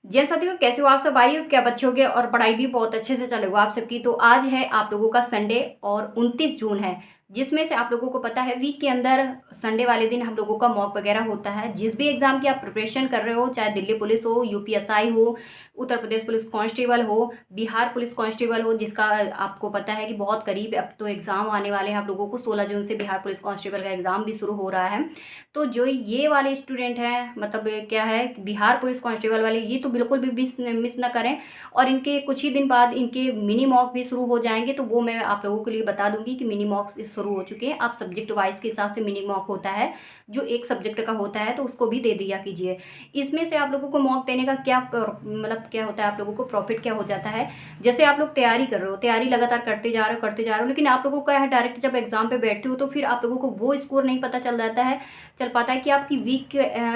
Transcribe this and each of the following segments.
जय साथियों, कैसे हो आप सब? आई हो क्या बच्चों के? और पढ़ाई भी बहुत अच्छे से चले हो आप सबकी। तो आज है आप लोगों का संडे और 29 जून है, जिसमें से आप लोगों को पता है वीक के अंदर संडे वाले दिन हम लोगों का मॉक वगैरह होता है। जिस भी एग्जाम की आप प्रिपरेशन कर रहे हो, चाहे दिल्ली पुलिस हो, यूपीएसआई हो, उत्तर प्रदेश पुलिस कांस्टेबल हो, बिहार पुलिस कांस्टेबल हो, जिसका आपको पता है कि बहुत करीब अब तो एग्जाम आने वाले हैं आप लोगों को। 16 जून से बिहार पुलिस कांस्टेबल का एग्जाम भी शुरू हो रहा है। तो जो ये वाले स्टूडेंट हैं, मतलब क्या है, बिहार पुलिस कांस्टेबल वाले, ये तो बिल्कुल भी मिस ना करें। और इनके कुछ ही दिन बाद इनके मिनी मॉक भी शुरू हो जाएंगे, तो वो मैं आप लोगों के लिए बता दूंगी कि मिनी मॉक शुरू हो चुके हैं। आप सब्जेक्ट वाइज के हिसाब से मिनी मॉक होता है, जो एक सब्जेक्ट का होता है, तो उसको भी दे दिया कीजिए। इसमें से आप लोगों को मॉक देने का क्या मतलब क्या होता है, आप लोगों को प्रॉफिट क्या हो जाता है। जैसे आप लोग तैयारी कर रहे हो, तैयारी लगातार करते जा रहे हो, लेकिन आप लोगों का है डायरेक्ट जब एग्जाम पे बैठते हो तो फिर आप लोगों को वो स्कोर नहीं पता चल पाता है कि आपकी वीक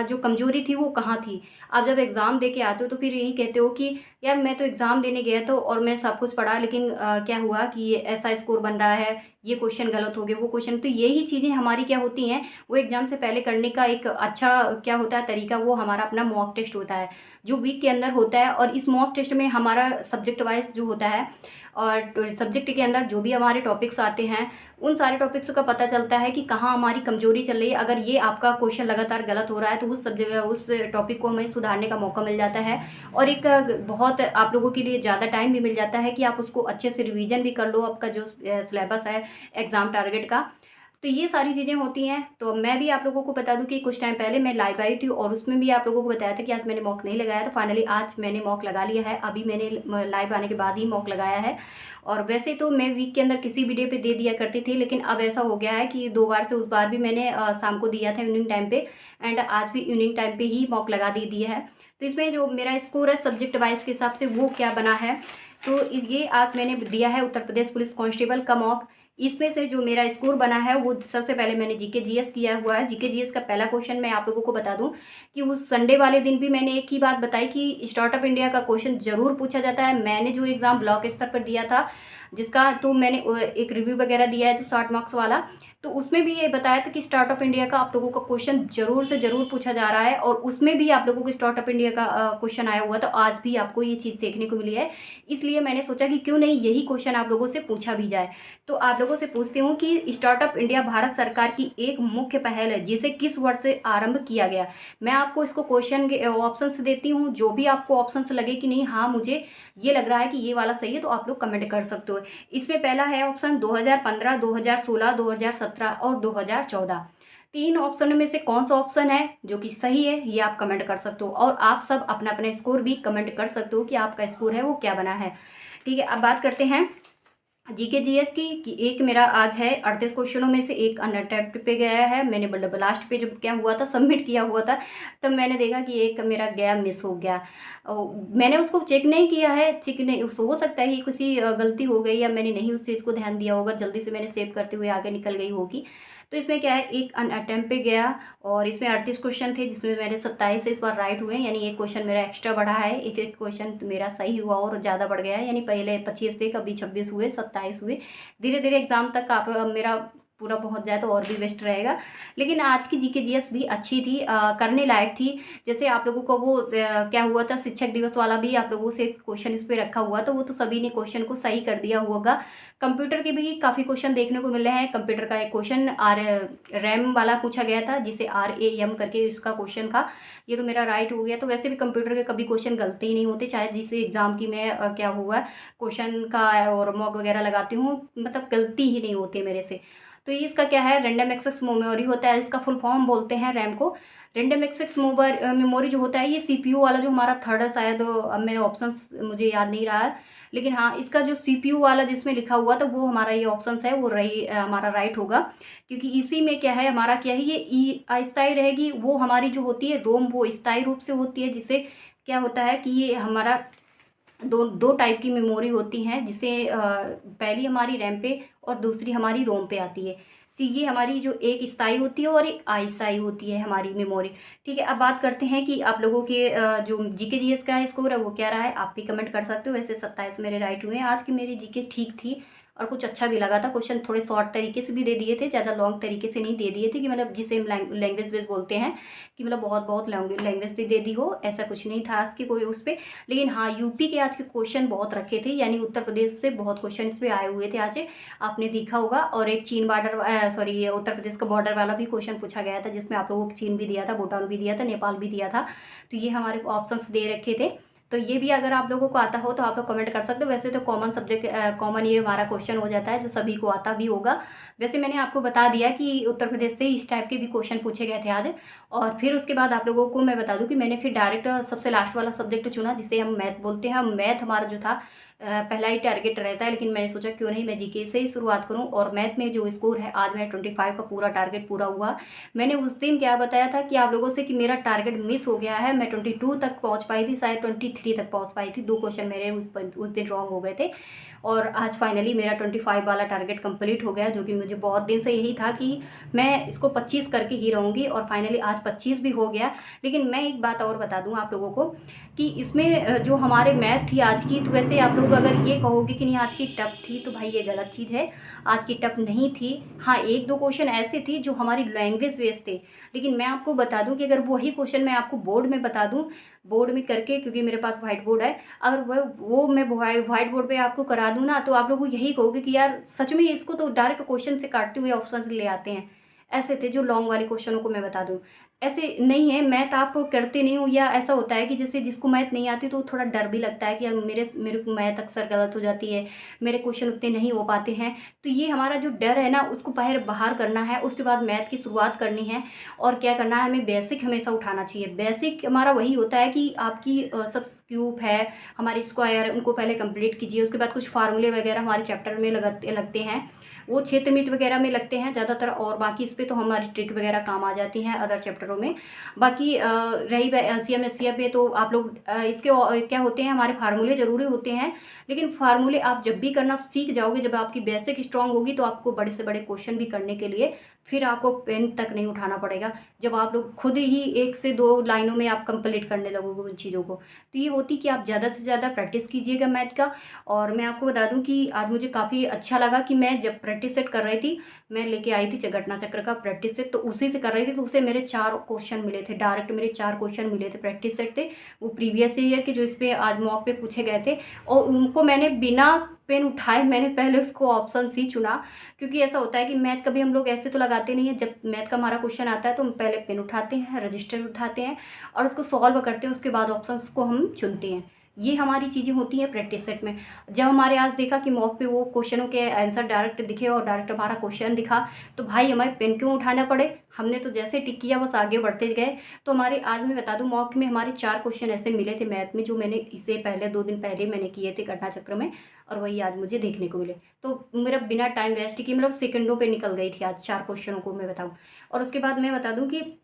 जो कमजोरी थी वो कहाँ थी। आप जब एग्ज़ाम दे के आते हो तो फिर यही कहते हो कि यार मैं तो एग्ज़ाम देने गया तो और मैं सब कुछ पढ़ा, लेकिन क्या हुआ कि ये ऐसा स्कोर बन रहा है, ये क्वेश्चन गलत हो गए, वो क्वेश्चन। तो यही चीज़ें हमारी क्या होती हैं, वो एग्ज़ाम से पहले करने का एक अच्छा क्या होता है तरीका, वो हमारा अपना मॉक टेस्ट होता है, जो वीक के अंदर होता है। और इस मॉक टेस्ट में हमारा सब्जेक्ट वाइज जो होता है, और सब्जेक्ट के अंदर जो भी हमारे टॉपिक्स आते हैं, उन सारे टॉपिक्स का पता चलता है कि कहाँ हमारी कमजोरी चल रही है। अगर ये आपका क्वेश्चन लगातार गलत हो रहा है तो उस सब्जेक्ट उस टॉपिक को हमें सुधारने का मौका मिल जाता है। और एक बहुत आप लोगों के लिए ज़्यादा टाइम भी मिल जाता है कि आप उसको अच्छे से रिवीजन भी कर लो, आपका जो सिलेबस है एग्ज़ाम टारगेट का। तो ये सारी चीज़ें होती हैं। तो मैं भी आप लोगों को बता दूं कि कुछ टाइम पहले मैं लाइव आई थी और उसमें भी आप लोगों को बताया था कि आज मैंने मॉक नहीं लगाया, तो फाइनली आज मैंने मॉक लगा लिया है। अभी मैंने लाइव आने के बाद ही मॉक लगाया है। और वैसे तो मैं वीक के अंदर किसी भी डे पे दे दिया करती थी, लेकिन अब ऐसा हो गया है कि 2 बार से उस बार भी मैंने शाम को दिया था इवनिंग टाइम पे, एंड आज भी इवनिंग टाइम पे ही मॉक लगा दी दिया है। तो इसमें जो मेरा स्कोर है सब्जेक्ट वाइज के हिसाब से वो क्या बना है, तो इस ये आज मैंने दिया है उत्तर प्रदेश पुलिस कांस्टेबल का मॉक। इसमें से जो मेरा स्कोर बना है वो सबसे पहले मैंने जीके जीएस किया हुआ है। जीके जीएस का पहला क्वेश्चन मैं आप लोगों को बता दूं कि उस संडे वाले दिन भी मैंने एक ही बात बताई कि स्टार्टअप इंडिया का क्वेश्चन जरूर पूछा जाता है। मैंने जो एग्जाम ब्लॉक स्तर पर दिया था, जिसका तो मैंने एक रिव्यू वगैरह दिया है जो 60 मार्क्स वाला, तो उसमें भी ये बताया था कि स्टार्टअप इंडिया का आप लोगों का क्वेश्चन जरूर से जरूर पूछा जा रहा है। और उसमें भी आप लोगों को स्टार्टअप इंडिया का क्वेश्चन आया हुआ, तो आज भी आपको ये चीज़ देखने को मिली है। इसलिए मैंने सोचा कि क्यों नहीं यही क्वेश्चन आप लोगों से पूछा भी जाए। तो आप लोगों से पूछती हूँ कि स्टार्टअप इंडिया भारत सरकार की एक मुख्य पहल है, जिसे किस वर्ष से आरंभ किया गया। मैं आपको इसको क्वेश्चन के ऑप्शंस देती हूँ, जो भी आपको ऑप्शंस लगे कि नहीं हाँ मुझे ये लग रहा है कि ये वाला सही है, तो आप लोग कमेंट कर सकते हो। इसमें पहला है ऑप्शन 2015, 2016, 2017 और 2014। तीन ऑप्शन में से कौन सा ऑप्शन है जो कि सही है, ये आप कमेंट कर सकते हो। और आप सब अपना अपना स्कोर भी कमेंट कर सकते हो कि आपका स्कोर है वो क्या बना है। ठीक है, अब बात करते हैं जीके जीएस की कि एक मेरा आज है 38 क्वेश्चनों में से एक अनअटेम्प्ट पे गया है। मैंने मतलब लास्ट पे जब क्या हुआ था, सबमिट किया हुआ था, तब मैंने देखा कि एक मेरा गया, मिस हो गया। मैंने उसको चेक नहीं किया है, चेक नहीं, हो सकता है कि किसी गलती हो गई या मैंने नहीं उस चीज़ को ध्यान दिया होगा, जल्दी से मैंने सेव करते हुए आगे निकल गई होगी। तो इसमें क्या है, एक अनअटेम्प्ट पे गया। और इसमें 38 क्वेश्चन थे, जिसमें मेरे 27 इस बार राइट हुए, यानी एक क्वेश्चन मेरा एक्स्ट्रा बढ़ा है। एक एक क्वेश्चन मेरा सही हुआ और ज़्यादा बढ़ गया है, यानी पहले 25 थे, कभी 26 हुए, 27 हुए। धीरे धीरे एग्जाम तक आप मेरा पूरा पहुंच जाए तो और भी बेस्ट रहेगा। लेकिन आज की जीके जीएस भी अच्छी थी, करने लायक थी। जैसे आप लोगों को वो क्या हुआ था, शिक्षक दिवस वाला भी आप लोगों से क्वेश्चन इस पे रखा हुआ, तो वो तो सभी ने क्वेश्चन को सही कर दिया होगा। कंप्यूटर के भी काफ़ी क्वेश्चन देखने को मिले हैं। कंप्यूटर का एक क्वेश्चन आर रैम वाला पूछा गया था, जिसे RAM करके इसका क्वेश्चन था। ये तो मेरा राइट हो गया। तो वैसे भी कंप्यूटर के कभी क्वेश्चन गलती ही नहीं होते, चाहे जिस एग्जाम की मैं क्या हुआ क्वेश्चन का और मॉक वगैरह लगाती हूँ, मतलब गलती ही नहीं होती है मेरे से। तो ये इसका क्या है, रैंडम एक्सेस मेमोरी होता है, इसका फुल फॉर्म बोलते हैं रैम को। रैंडम एक्सेस मेमोरी जो होता है, ये सीपीयू वाला जो हमारा थर्ड है शायद, अब मैं ऑप्शंस मुझे याद नहीं रहा है, लेकिन हाँ इसका जो सीपीयू वाला जिसमें लिखा हुआ था वो हमारा ये ऑप्शंस है, वो रही हमारा राइट होगा। क्योंकि इसी में क्या है, हमारा क्या है, ये अस्थायी रहेगी। वो हमारी जो होती है रोम, वो स्थायी रूप से होती है, जिसे क्या होता है कि ये हमारा दो दो टाइप की मेमोरी होती हैं, जिसे पहली हमारी रैम पे और दूसरी हमारी रोम पे आती है। तो ये हमारी जो एक स्थायी होती है और एक अस्थायी होती है हमारी मेमोरी। ठीक है, अब बात करते हैं कि आप लोगों के जो जीके जीएस का स्कोर है वो क्या रहा है, आप भी कमेंट कर सकते हो। वैसे 27 मेरे राइट हुए हैं। आज की मेरी जीके ठीक थी, और कुछ अच्छा भी लगा था। क्वेश्चन थोड़े शॉर्ट तरीके से भी दे दिए थे, ज़्यादा लॉन्ग तरीके से नहीं दे दिए थे कि मतलब जिसे हम लैंग्वेज वेज बोलते हैं कि मतलब बहुत बहुत लैंग्वेज दे दी हो, ऐसा कुछ नहीं था आज की कोई उस पर। लेकिन हाँ, यूपी के आज के क्वेश्चन बहुत रखे थे, यानी उत्तर प्रदेश से बहुत क्वेश्चन इस पर आए हुए थे आज, आपने देखा होगा। और एक चीन बॉर्डर सॉरी उत्तर प्रदेश का बॉर्डर वाला भी क्वेश्चन पूछा गया था, जिसमें आप लोगों को चीन भी दिया था, भूटान भी दिया था, नेपाल भी दिया था। तो ये हमारे को ऑप्शंस दे रखे थे। तो ये भी अगर आप लोगों को आता हो तो आप लोग कमेंट कर सकते हो। वैसे तो कॉमन सब्जेक्ट कॉमन ये हमारा क्वेश्चन हो जाता है, जो सभी को आता भी होगा। वैसे मैंने आपको बता दिया कि उत्तर प्रदेश से इस टाइप के भी क्वेश्चन पूछे गए थे आज। और फिर उसके बाद आप लोगों को मैं बता दूं कि मैंने फिर डायरेक्ट सबसे लास्ट वाला सब्जेक्ट चुना, जिसे हम मैथ बोलते हैं। मैथ हमारा जो था पहला ही टारगेट रहता है, लेकिन मैंने सोचा क्यों नहीं मैं जीके से ही शुरुआत करूं। और मैथ में जो स्कोर है आज मेरा 25 का पूरा टारगेट पूरा हुआ। मैंने उस दिन क्या बताया था कि आप लोगों से कि मेरा टारगेट मिस हो गया है। मैं 22 तक पहुंच पाई थी, शायद 23 तक पहुंच पाई थी। 2 क्वेश्चन मेरे उस दिन रॉन्ग हो गए थे। और आज फाइनली मेरा 25 वाला टारगेट कंप्लीट हो गया, जो कि मुझे बहुत दिन से यही था कि मैं इसको 25 करके ही रहूँगी। और फाइनली आज 25 भी हो गया। लेकिन मैं एक बात और बता दूँ आप लोगों को कि इसमें जो हमारे मैथ थी आज की, तो वैसे आप लोग अगर ये कहोगे कि नहीं आज की टफ थी, तो भाई ये गलत चीज़ है। आज की टफ नहीं थी। हाँ, 1-2 क्वेश्चन ऐसे थे जो हमारी लैंग्वेज बेस्ड थे। लेकिन मैं आपको बता दूं कि अगर वही क्वेश्चन मैं आपको बोर्ड में बता दूं, बोर्ड में करके, क्योंकि मेरे पास व्हाइट बोर्ड है, अगर वो मैं व्हाइट बोर्ड पे आपको करा दूं ना, तो आप लोग यही कहोगे कि यार सच में इसको तो डायरेक्ट क्वेश्चन से काटते हुए ऑप्शन ले आते हैं। ऐसे थे जो लॉन्ग वाले क्वेश्चनों को मैं बता दूं। ऐसे नहीं है, मैथ आप करते नहीं हो, या ऐसा होता है कि जैसे जिसको मैथ नहीं आती तो थोड़ा डर भी लगता है कि यार मेरे को मैथ अक्सर गलत हो जाती है, मेरे क्वेश्चन उतने नहीं हो पाते हैं। तो ये हमारा जो डर है ना, उसको बाहर बाहर करना है। उसके बाद मैथ की शुरुआत करनी है। और क्या करना है, हमें बेसिक हमेशा उठाना चाहिए। बेसिक हमारा वही होता है कि आपकी सब क्यूब है, हमारे स्क्वायर, उनको पहले कंप्लीट कीजिए। उसके बाद कुछ फार्मूले वगैरह हमारे चैप्टर में लगते हैं, वो क्षेत्र मित वगैरह में लगते हैं ज़्यादातर। और बाकी इस पे तो हमारी ट्रिक वगैरह काम आ जाती हैं अदर चैप्टरों में। बाकी रही एलसीएम एचसीएफ में, तो आप लोग इसके क्या होते हैं, हमारे फार्मूले ज़रूरी होते हैं। लेकिन फार्मूले आप जब भी करना सीख जाओगे, जब आपकी बेसिक स्ट्रांग होगी, तो आपको बड़े से बड़े क्वेश्चन भी करने के लिए फिर आपको पेन तक नहीं उठाना पड़ेगा। जब आप लोग खुद ही 1 से 2 लाइनों में आप कंप्लीट करने लगोगे उन चीज़ों को, तो ये होती कि आप ज़्यादा से ज़्यादा प्रैक्टिस कीजिएगा मैथ का। और मैं आपको बता दूं कि आज मुझे काफ़ी अच्छा लगा कि मैं जब प्रैक्टिस सेट कर रही थी, मैं लेके आई थी घटना चक्र का प्रैक्टिस सेट, तो उसी से कर रही थी। तो उससे मेरे 4 क्वेश्चन मिले थे, डायरेक्ट मेरे 4 क्वेश्चन मिले थे, प्रैक्टिस सेट थे। वो प्रीवियस ईयर के जो इस पे आज मॉक पे पूछे गए थे। और उनको मैंने बिना पेन उठाए मैंने पहले उसको ऑप्शन सी चुना। क्योंकि ऐसा होता है कि मैथ कभी हम लोग ऐसे तो लगाते नहीं है, जब मैथ का हमारा क्वेश्चन आता है तो हम पहले पेन उठाते हैं, रजिस्टर उठाते हैं और उसको सॉल्व करते हैं। उसके बाद ऑप्शंस को हम चुनते हैं। ये हमारी चीज़ें होती हैं प्रैक्टिस सेट में। जब हमारे आज देखा कि मॉक पे वो क्वेश्चनों के आंसर डायरेक्ट दिखे और डायरेक्ट हमारा क्वेश्चन दिखा, तो भाई हमें पेन क्यों उठाना पड़े, हमने तो जैसे टिक किया बस आगे बढ़ते गए। तो हमारे आज मैं बता दूं, मॉक में हमारे 4 क्वेश्चन ऐसे मिले थे मैथ में, जो मैंने इससे पहले 2 दिन पहले मैंने किए थे घटना चक्र में, और वही आज मुझे देखने को मिले। तो मेरा बिना टाइम वेस्ट किए मतलब सेकंडों पे निकल गई थी आज 4 क्वेश्चनों को मैं बताऊं। और उसके बाद मैं बता दूं कि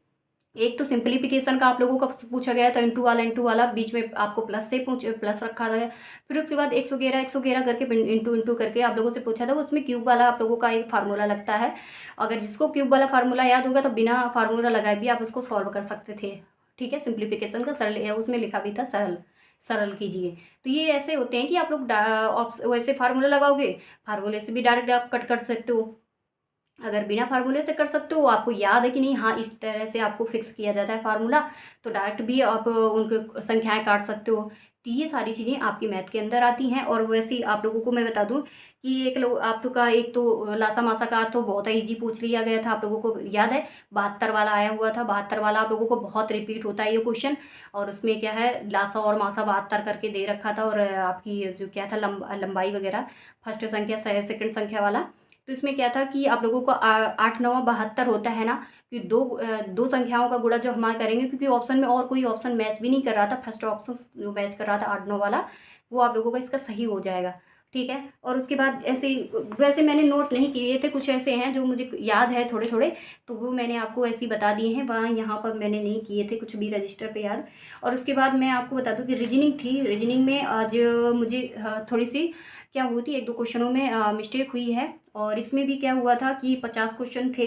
एक तो सिंप्लीफिकेशन का आप लोगों का पूछा गया था, इंटू वाला बीच में आपको प्लस से प्लस रखा था। फिर उसके बाद 111 करके इंटू इंटू करके आप लोगों से पूछा था। उसमें क्यूब वाला आप लोगों का एक फार्मूला लगता है। अगर जिसको क्यूब वाला फार्मूला याद होगा तो बिना फार्मूला लगाए भी आप उसको सॉल्व कर सकते थे। ठीक है, सिंप्लीफिकेशन का सरल, उसमें लिखा भी था सरल, सरल कीजिए। तो ये ऐसे होते हैं कि आप लोग वैसे फार्मूला लगाओगे, फार्मूले से भी डायरेक्ट आप कट कर सकते हो। अगर बिना फार्मूले से कर सकते हो, आपको याद है कि नहीं, हाँ इस तरह से आपको फिक्स किया जाता है फार्मूला, तो डायरेक्ट भी आप उनके संख्याएं काट सकते हो। तो ये सारी चीज़ें आपकी मैथ के अंदर आती हैं। और वैसे ही आप लोगों को मैं बता दूं कि एक लोग आप तो का एक तो लासा मासा का तो बहुत ही ईजी पूछ लिया गया था, आप लोगों को याद है। 72 वाला आया हुआ था, 72 वाला आप लोगों को बहुत रिपीट होता है ये क्वेश्चन। और उसमें क्या है, लासा और मासा 72 करके दे रखा था। और आपकी जो क्या था लंबाई वगैरह, फर्स्ट संख्या सेकंड संख्या वाला। तो इसमें क्या था कि आप लोगों को 8 9 72 होता है ना, कि दो संख्याओं का गुणा जब हम करेंगे, क्योंकि ऑप्शन में और कोई ऑप्शन मैच भी नहीं कर रहा था, फर्स्ट ऑप्शन जो मैच कर रहा था 8 9 वाला, वो आप लोगों का इसका सही हो जाएगा। ठीक है। और उसके बाद ऐसे वैसे मैंने नोट नहीं किए थे, कुछ ऐसे हैं जो मुझे याद है थोड़े थोड़े, तो वो मैंने आपको ऐसे ही बता दिए हैं। वहाँ यहाँ पर मैंने नहीं किए थे कुछ भी रजिस्टर पे याद। और उसके बाद मैं आपको बता दूं कि रीजनिंग थी। रीजनिंग में आज मुझे थोड़ी सी क्या हुई थी, 1-2 क्वेश्चनों में मिस्टेक हुई है। और इसमें भी क्या हुआ था कि 50 क्वेश्चन थे,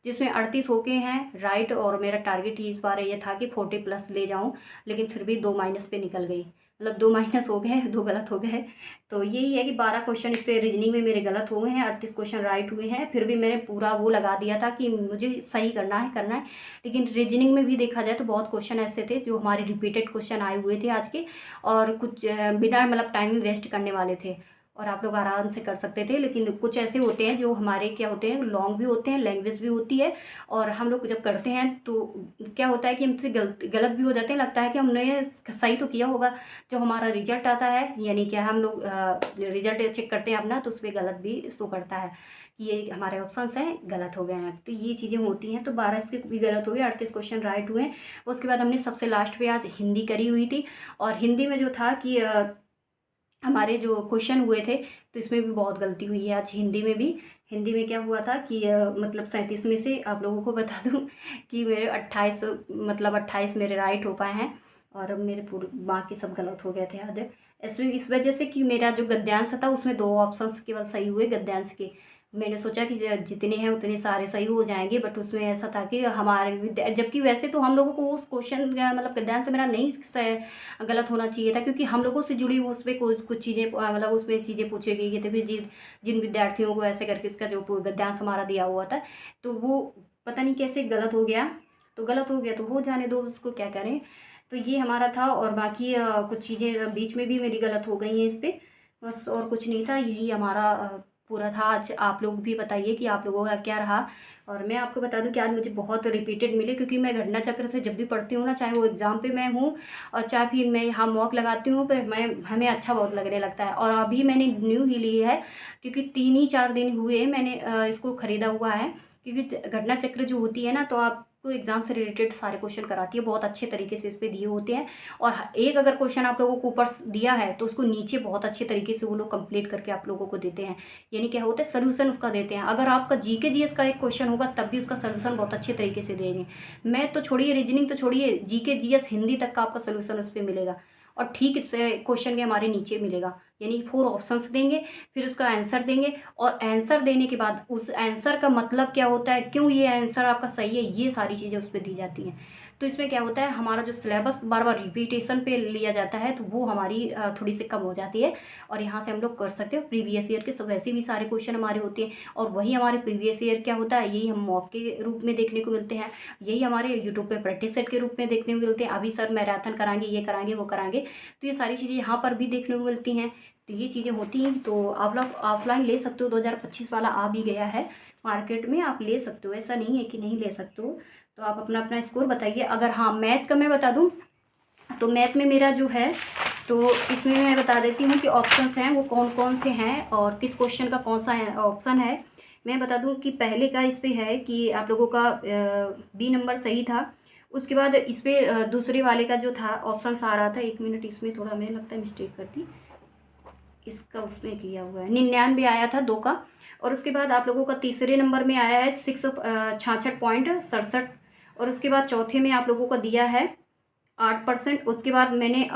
जिसमें 38 हो गए हैं राइट, और मेरा टारगेट इस बार ये था कि 40 प्लस ले जाऊँ, लेकिन फिर भी 2 माइनस पे निकल गई, मतलब 2 माइनस हो गए, 2 गलत हो गए। तो यही है कि 12 क्वेश्चन इस पे रीजनिंग में मेरे गलत हो गए हैं, 38 क्वेश्चन राइट हुए हैं। फिर भी मैंने पूरा वो लगा दिया था कि मुझे सही करना है। लेकिन रीजनिंग में भी देखा जाए तो बहुत क्वेश्चन ऐसे थे जो हमारे रिपीटेड क्वेश्चन आए हुए थे आज के, और कुछ बिना मतलब टाइम वेस्ट करने वाले थे और आप लोग आराम से कर सकते थे। लेकिन कुछ ऐसे होते हैं जो हमारे क्या होते हैं, लॉन्ग भी होते हैं, लैंग्वेज भी होती है, और हम लोग जब करते हैं तो क्या होता है कि हमसे गलत भी हो जाते हैं, लगता है कि हमने सही तो किया होगा। जो हमारा रिजल्ट आता है, यानी क्या हम लोग रिजल्ट चेक करते हैं अपना, तो उस पर गलत भी शो करता है कि ये हमारे ऑप्शंस हैं गलत हो गए हैं। तो ये चीज़ें होती हैं। तो 12 इसके भी गलत हो गए, 38 क्वेश्चन राइट हुए। उसके बाद हमने सबसे लास्ट पे आज हिंदी करी हुई थी, और हिंदी में जो था कि हमारे जो क्वेश्चन हुए थे, तो इसमें भी बहुत गलती हुई है आज हिंदी में भी। हिंदी में क्या हुआ था कि मतलब 37 में से आप लोगों को बता दूं कि मेरे 28 मतलब 28 मेरे राइट हो पाए हैं, और मेरे पूरे बाकी सब गलत हो गए थे आज। इस वजह से कि मेरा जो गद्यांश था उसमें 2 ऑप्शंस केवल सही हुए गद्यांश के। मैंने सोचा कि जितने हैं उतने सारे सही हो जाएंगे, बट उसमें ऐसा था कि हमारे जबकि वैसे तो हम लोगों को उस क्वेश्चन मतलब गद्यांश से मेरा नहीं गलत होना चाहिए था, क्योंकि हम लोगों से जुड़ी हुई उस पर कुछ चीज़ें मतलब उसमें चीज़ें पूछी गई थी। फिर जिन विद्यार्थियों को ऐसे करके उसका जो गद्यांश हमारा दिया हुआ था, तो वो पता नहीं कैसे गलत हो गया। तो गलत हो गया तो हो जाने दो, उसको क्या करें। तो ये हमारा था, और बाकी कुछ चीज़ें बीच में भी मेरी गलत हो गई हैं इस पर, बस और कुछ नहीं था। यही हमारा पूरा था आज। आप लोग भी बताइए कि आप लोगों का क्या रहा। और मैं आपको बता दूं कि आज मुझे बहुत रिपीटेड मिले, क्योंकि मैं घटना चक्र से जब भी पढ़ती हूँ ना, चाहे वो एग्ज़ाम पे मैं हूँ और चाहे फिर मैं यहाँ मॉक लगाती हूँ, पर हमें अच्छा बहुत लगने लगता है। और अभी मैंने न्यू ही ली है, क्योंकि 3 ही 4 दिन हुए मैंने इसको ख़रीदा हुआ है। क्योंकि घटना चक्र जो होती है ना, तो आपको एग्ज़ाम से रिलेटेड सारे क्वेश्चन कराती है, बहुत अच्छे तरीके से इस पर दिए होते हैं। और एक अगर क्वेश्चन आप लोगों को ऊपर दिया है तो उसको नीचे बहुत अच्छे तरीके से वो लोग कंप्लीट करके आप लोगों को देते हैं, यानी क्या होता है सोल्यूशन उसका देते हैं। अगर आपका जीके जीएस का एक क्वेश्चन होगा तब भी उसका सोल्यूशन बहुत अच्छे तरीके से देंगे। मैं तो छोड़िए, रीजनिंग तो छोड़िए, जीके जीएस हिंदी तक का आपका सोल्यूशन उस पर मिलेगा, और ठीक से क्वेश्चन के हमारे नीचे मिलेगा, यानी 4 ऑप्शंस देंगे, फिर उसका आंसर देंगे, और आंसर देने के बाद उस आंसर का मतलब क्या होता है, क्यों ये आंसर आपका सही है, ये सारी चीज़ें उस पर दी जाती हैं। तो इसमें क्या होता है, हमारा जो सिलेबस बार बार रिपीटेशन पे लिया जाता है, तो वो हमारी थोड़ी सी कम हो जाती है, और यहाँ से हम लोग कर सकते हो प्रीवियस ईयर के सब वैसे भी सारे क्वेश्चन हमारे होते हैं। और वही हमारे प्रीवियस ईयर क्या होता है, यही हम मॉक के रूप में देखने को मिलते हैं, यही हमारे यूट्यूब पे प्रैक्टिस सेट के रूप में देखने को मिलते हैं। अभी सर मैराथन कराएंगे, ये कराएंगे, वो कराएंगे, तो ये सारी चीज़ें यहाँ पर भी देखने को मिलती हैं। तो ये चीज़ें होती हैं। तो आप लोग ऑफलाइन ले सकते हो, 2025 वाला आ भी गया है मार्केट में, आप ले सकते हो, ऐसा नहीं है कि नहीं ले सकते हो। तो आप अपना अपना स्कोर बताइए। अगर हाँ मैथ का मैं बता दूं, तो मैथ में मेरा जो है, तो इसमें मैं बता देती हूँ कि ऑप्शंस हैं वो कौन कौन से हैं और किस क्वेश्चन का कौन सा ऑप्शन है। मैं बता दूं कि पहले का इस पे है कि आप लोगों का बी नंबर सही था। उसके बाद इस पे दूसरे वाले का जो था ऑप्शन आ रहा था, 1 मिनट, इसमें थोड़ा मैं लगता है मिस्टेक करती, इसका उसमें किया हुआ है, 99 आया था 2 का। और उसके बाद आप लोगों का तीसरे नंबर में आया है 666.67, और उसके बाद चौथे में आप लोगों का दिया है 8%। उसके बाद मैंने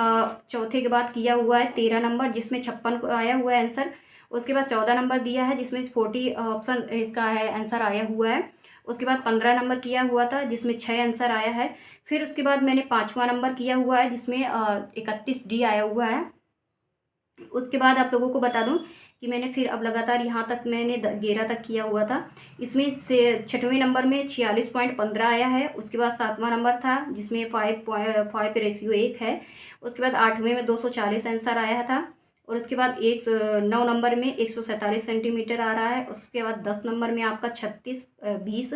चौथे के बाद किया हुआ है 13 नंबर, जिसमें 56 को आया हुआ है आंसर। उसके बाद 14 नंबर दिया है, जिसमें 40 ऑप्शन इसका है आंसर आया हुआ है। उसके बाद 15 नंबर किया हुआ था, जिसमें 6 आंसर आया है। फिर उसके बाद मैंने 5वां नंबर किया हुआ है, जिसमें 31D आया हुआ है। उसके बाद आप लोगों को बता दूं कि मैंने फिर अब लगातार यहाँ तक मैंने 11 तक किया हुआ था। इसमें से 6वें नंबर में 46.15 आया है। उसके बाद 7वां नंबर था, जिसमें 5:1 है। उसके बाद 8वें में 240 आंसर आया था। और उसके बाद 9 नंबर में 147 सेंटीमीटर आ रहा है। उसके बाद 10 नंबर में आपका 36, 20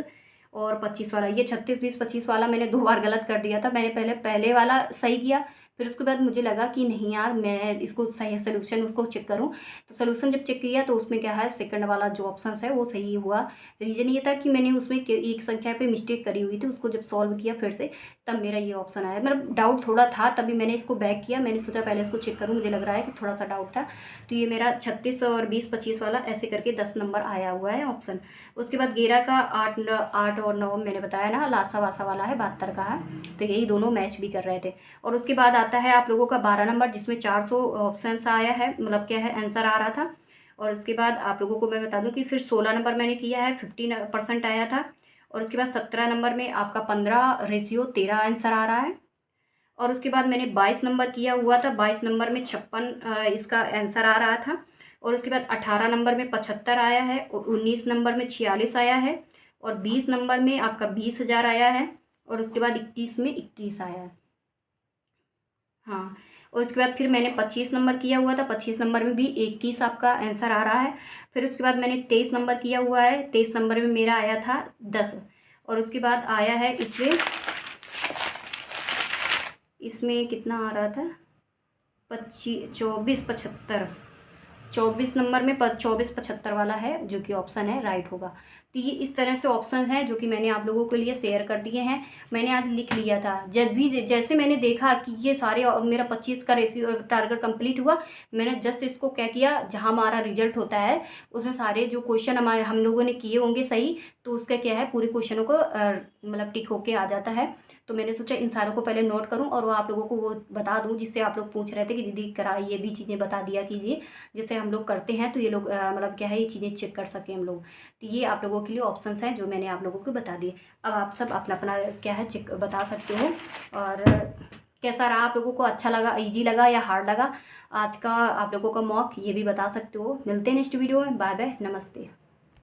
और 25 वाला, ये 36, 20, 25 वाला मैंने 2 बार गलत कर दिया था। मैंने पहले वाला सही किया, फिर उसके बाद मुझे लगा कि नहीं यार, मैं इसको सही सोल्यूशन उसको चेक करूं। तो सोल्यूशन जब चेक किया तो उसमें क्या है, सेकंड वाला जो ऑप्शन है वो सही हुआ। रीज़न ये था कि मैंने उसमें एक संख्या पे मिस्टेक करी हुई थी, उसको जब सॉल्व किया फिर से, तब मेरा ये ऑप्शन आया। मेरा डाउट थोड़ा था, तभी मैंने इसको बैक किया, मैंने सोचा पहले इसको चेक करूँ, मुझे लग रहा है कि थोड़ा सा डाउट था। तो ये मेरा 36 और 20, 25 वाला ऐसे करके 10 नंबर आया हुआ है ऑप्शन। उसके बाद 11 का 8 और 9 मैंने बताया ना, लासा वासा वाला है, 72 का है। तो यही दोनों मैच भी कर रहे थे। और उसके बाद आता है आप लोगों का 12 नंबर, जिसमें 400 ऑप्शन आया है, मतलब क्या है आंसर आ रहा था। और उसके बाद आप लोगों को मैं बता दूं कि फिर 16 नंबर मैंने किया है, 15% आया था। और उसके बाद 17 नंबर में आपका 15:13 आंसर आ रहा है। और उसके बाद मैंने 22 नंबर किया हुआ था, 22 नंबर में 56 इसका आंसर आ रहा था। और उसके बाद 18 नंबर में 75 आया है, और 19 नंबर में 46 आया है, और 20 नंबर में आपका 20,000 आया है, और उसके बाद 21 में 31 आया है। हाँ, और उसके बाद फिर मैंने 25 नंबर किया हुआ था, 25 नंबर में भी 21 आपका आंसर आ रहा है। फिर उसके बाद मैंने 23 नंबर किया हुआ है, 23 नंबर में मेरा आया था 10। और उसके बाद आया है इसमें कितना आ रहा था, 24 नंबर में 24 75 वाला है, जो कि ऑप्शन है राइट होगा। तो ये इस तरह से ऑप्शन है जो कि मैंने आप लोगों के लिए शेयर कर दिए हैं। मैंने आज लिख लिया था, जब भी जैसे मैंने देखा कि ये सारे मेरा 25 का रेशियो टारगेट कंप्लीट हुआ, मैंने जस्ट इसको क्या किया, जहाँ हमारा रिजल्ट होता है उसमें सारे जो क्वेश्चन हमारे हम लोगों ने किए होंगे सही, तो उसका क्या है, पूरे क्वेश्चनों को मतलब टिक होके आ जाता है। तो मैंने सोचा इन सारों को पहले नोट करूं और वो आप लोगों को वो बता दूं, जिससे आप लोग पूछ रहे थे कि दीदी करा ये भी चीज़ें बता दिया कीजिए, जैसे हम लोग करते हैं तो ये लोग मतलब क्या है, ये चीज़ें चेक कर सकें हम लोग। तो ये आप लोगों के लिए ऑप्शंस हैं जो मैंने आप लोगों को बता दिए। अब आप सब अपना अपना क्या है चेक बता सकते हो। और कैसा रहा आप लोगों को, अच्छा लगा, ईजी लगा या हार्ड लगा आज का आप लोगों का मॉक, ये भी बता सकते हो। मिलते हैं नेक्स्ट वीडियो में। बाय बाय, नमस्ते।